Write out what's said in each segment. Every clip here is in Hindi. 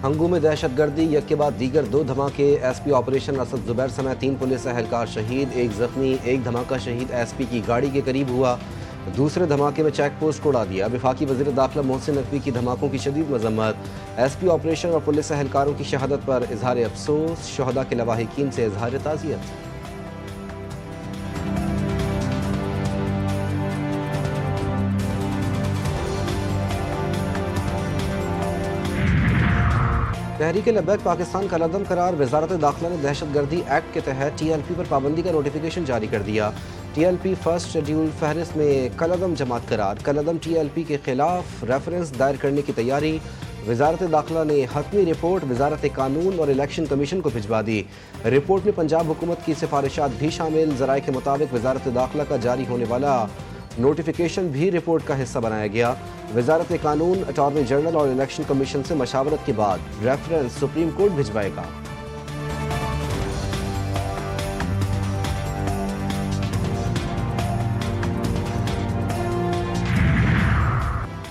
हंगू में दहशतगर्दी एक के बाद दीगर 2 धमाके। एसपी ऑपरेशन असद जुबैर समेत 3 पुलिस एहलकार शहीद, 1 जख्मी। 1 धमाका शहीद एसपी की गाड़ी के करीब हुआ। दूसरे धमाके में चेक पोस्ट को उड़ा दिया। वफाकी वज़ीर दाखिला मोहसिन नकवी की धमाकों की शदीद मजम्मत। एसपी ऑपरेशन और पुलिस एहलकारों की शहादत पर इजहार अफसोस। शहदा के लवाहिकीन से इजहार ताज़ियत। तहरीक-ए-लब्बैक पाकिस्तान का कलअदम करार। वज़ारत दाखिला ने दहशतगर्दी एक्ट के तहत TLP पर पाबंदी का नोटिफिकेशन जारी कर दिया। TLP फर्स्ट शेड्यूल फहरिस्त में कलअदम जमात करार। कलअदम TLP के खिलाफ रेफरेंस दायर करने की तैयारी। वज़ारत दाखिला ने हतमी रिपोर्ट वज़ारत कानून और इलेक्शन कमीशन को भिजवा दी। रिपोर्ट में पंजाब हुकूमत की सिफारिशात भी शामिल। ज़राए के मुताबिक वज़ारत दाखिला का जारी होने वाला नोटिफिकेशन भी रिपोर्ट का हिस्सा बनाया गया। वज़ारत कानून अटॉर्नी जनरल और इलेक्शन कमीशन से मशावरत के बाद रेफरेंस सुप्रीम कोर्ट भिजवाएगा।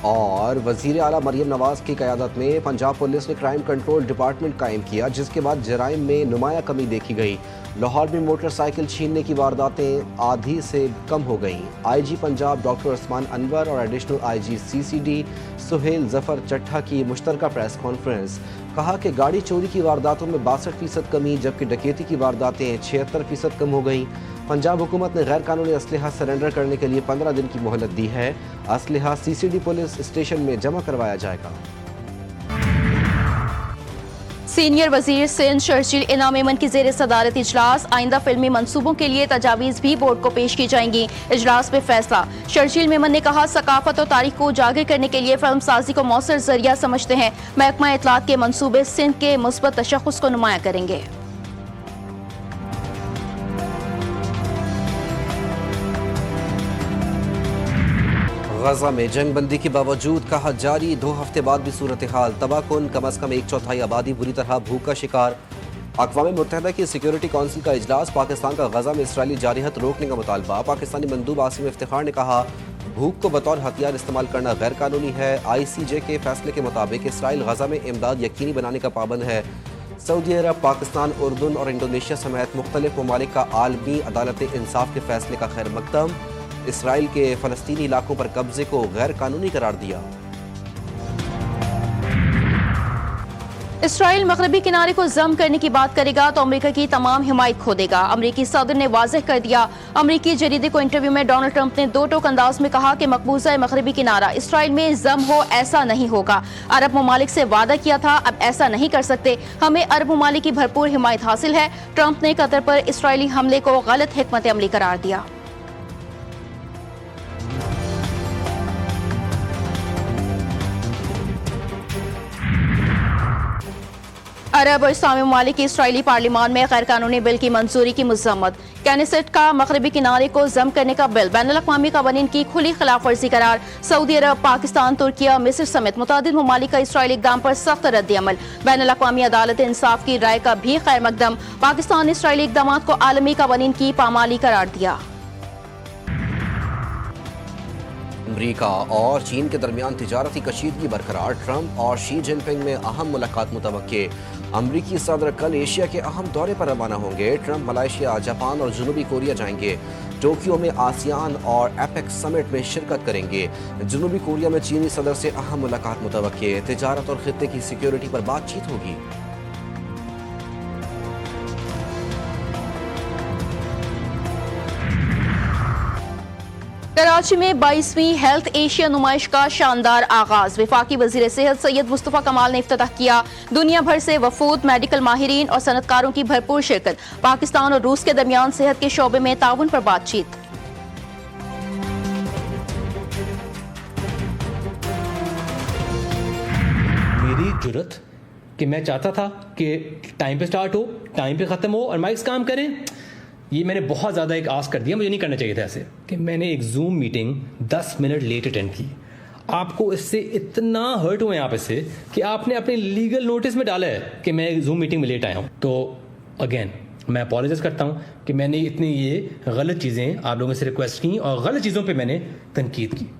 और वज़ीर आला मरियम नवाज की क़यादत में पंजाब पुलिस ने क्राइम कंट्रोल डिपार्टमेंट कायम किया, जिसके बाद जराइम में नुमाया कमी देखी गई। लाहौर में मोटरसाइकिल छीनने की वारदातें आधी से कम हो गईं। IG पंजाब डॉक्टर उस्मान अनवर और additional IG CCD Suhail Zafar Chattha की मुश्तरका प्रेस कॉन्फ्रेंस। कहा कि गाड़ी चोरी की वारदातों में 62% कमी, जबकि डकैती की वारदातें 76% कम हो गईं। पंजाब हुकूमत ने गैर कानूनी असलहा सरेंडर करने के लिए 15 दिन की मोहलत दी है। असलहा CCD पुलिस स्टेशन में जमा करवाया जाएगा। सीनियर वजीर सिंध शर्जील इनाम मेमन की जेर सदारत इजलास। आइंदा फिल्मी मंसूबों के लिए तजावीज़ भी बोर्ड को पेश की जाएंगी। इजलास में फैसला। शर्जील मेमन ने कहा, सकाफत और तारीख को उजागर करने के लिए फिल्म साजी को मौसर जरिया समझते हैं। महकमा इत्तलात के मंसूबे सिंध के मुस्बत तशख़्ख़ुस को नुमाया करेंगे। गजा में जंग बंदी के बावजूद कहा जारी 2 हफ्ते बाद भी सूरत हाल तबाहकुन। कम अज़ कम 1/4 आबादी बुरी तरह भूख का शिकार। अक़वाम मुत्तहिदा की सिक्योरिटी काउंसिल का इजलास। पाकिस्तान का गजा में इसराइली जारहत रोकने का मुतालबा। पाकिस्तानी मंदूब आसिम इफ्तिखार ने कहा, भूख को बतौर हथियार इस्तेमाल करना गैर कानूनी है। ICJ के फैसले के मुताबिक इसराइल गजा में इमदाद यकीनी बनाने का पाबंद है। सऊदी अरब, पाकिस्तान, उर्दून और इंडोनेशिया समेत मुख्तलिफ ममालिक का आलमी अदालत इंसाफ के फैसले का खैर मकदम। इसराइल के फ़लस्तीनी इलाकों पर कब्जे को गैर कानूनी करार दिया। इसराइल मगरबी किनारे को जम करने की बात करेगा तो अमेरिका की तमाम हिमायत खो देगा। अमेरिकी सदर ने वाज़ेह कर दिया। अमेरिकी जरीदे को इंटरव्यू में डोनाल्ड ट्रंप ने 2 टोक अंदाज में कहा कि मकबूजा मगरबी किनारा इसराइल में जम हो, ऐसा नहीं होगा। अरब ममालिक से वादा किया था, अब ऐसा नहीं कर सकते। हमें अरब ममालिक की भरपूर हिमायत हासिल है। ट्रंप ने कतर पर इसराइली हमले को गलत हिकमत अमली करार दिया। अरब और इस्लामी ममालिक की इसराइली पार्लियामान में गैर कानूनी बिल की मंजूरी की मज़म्मत। कैनेसेट का मगरबी किनारे को जम करने का बिल बैनुल-अक़वामी क़वानीन की खुली खिलाफ वर्जी करार। सऊदी अरब, पाकिस्तान, तुर्किया, मिस्र समेत मुतादिद ममालिक का इसराइली इक़दाम पर सख्त रद्द-ए-अमल। बैनुल-अक़वामी अदालत इंसाफ की राय का भी खैर मकदम। पाकिस्तान ने इसराइली इक़दामात को आलमी क़वानीन की पामाली करार दिया। अमरीका और चीन के दरमियान तिजारती कशीदगी बरकरार। ट्रंप और शी जिनपिंग में अहम मुलाकात मुतवक्के। अमरीकी सदर कल एशिया के अहम दौरे पर रवाना होंगे। ट्रंप मलेशिया, जापान और जनूबी कोरिया जाएंगे। टोक्यो में आसियान और एपेक समिट में शिरकत करेंगे। जनूबी कोरिया में चीनी सदर से अहम मुलाकात मुतवक्के। तिजारत और खित्ते की सिक्योरिटी पर बातचीत होगी। कराची में 22वीं हेल्थ एशिया नुमाइश का शानदार आगाज। वफाकी वजीर सेहत सैयद मुस्तफ़ा कमाल ने इफ्तिताह किया। दुनिया भर से वफूद, मेडिकल माहिरीन और सनतकारों की भरपूर शिरकत। पाकिस्तान और रूस के दरमियान सेहत के शोबे में ताउन पर बातचीत। मेरी जुर्रत कि मैं चाहता था कि टाइम पे स्टार्ट हो, टाइम पे ख़त्म हो और माइक्स काम करें, ये मैंने बहुत ज़्यादा एक आस्क कर दिया। मुझे नहीं करना चाहिए था ऐसे कि मैंने एक zoom meeting 10 minute late attend की। आपको इससे इतना हर्ट हुए आप इससे कि आपने अपने लीगल नोटिस में डाला है कि मैं जूम मीटिंग में लेट आया हूँ। तो अगेन मैं अपोलोजाइज करता हूँ कि मैंने इतनी ये गलत चीज़ें आप लोगों से रिक्वेस्ट की और गलत चीज़ों पर मैंने तनकीद की।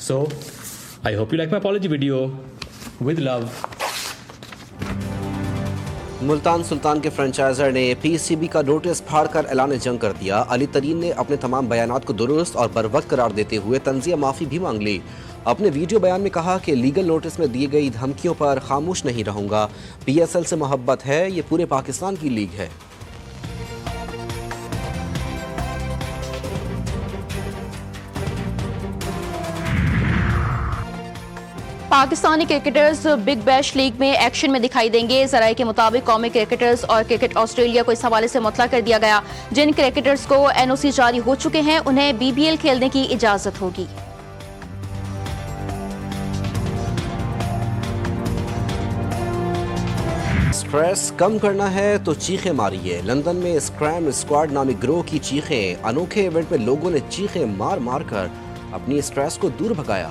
So I hope you like my apology video. With love. Multan Sultan के फ्रेंचाइजर ने पीसीबी का नोटिस फाड़कर ऐलान जंग कर दिया। अली तरीन ने अपने तमाम बयानात को दुरुस्त और बरवक्त करार देते हुए तंजिया माफी भी मांग ली। अपने वीडियो बयान में कहा कि लीगल नोटिस में दी गई धमकियों पर खामोश नहीं रहूंगा। पीएसएल से मोहब्बत है, ये पूरे पाकिस्तान की लीग है। Pakistani cricketers big bash league में एक्शन में दिखाई देंगे। जराये के मुताबिक कौमी क्रिकेटर्स और क्रिकेट ऑस्ट्रेलिया को इस हवाले से मुतला कर दिया गया। जिन क्रिकेटर्स को एनओसी जारी हो चुके हैं उन्हें बीबीएल खेलने की इजाजत होगी। स्ट्रेस कम करना है तो चीखें मारिए। लंदन में स्क्रैम स्क्वाड नामी ग्रोह की चीखें। अनोखे इवेंट में लोगों ने चीखें मार मार कर अपनी स्ट्रेस को दूर भगाया।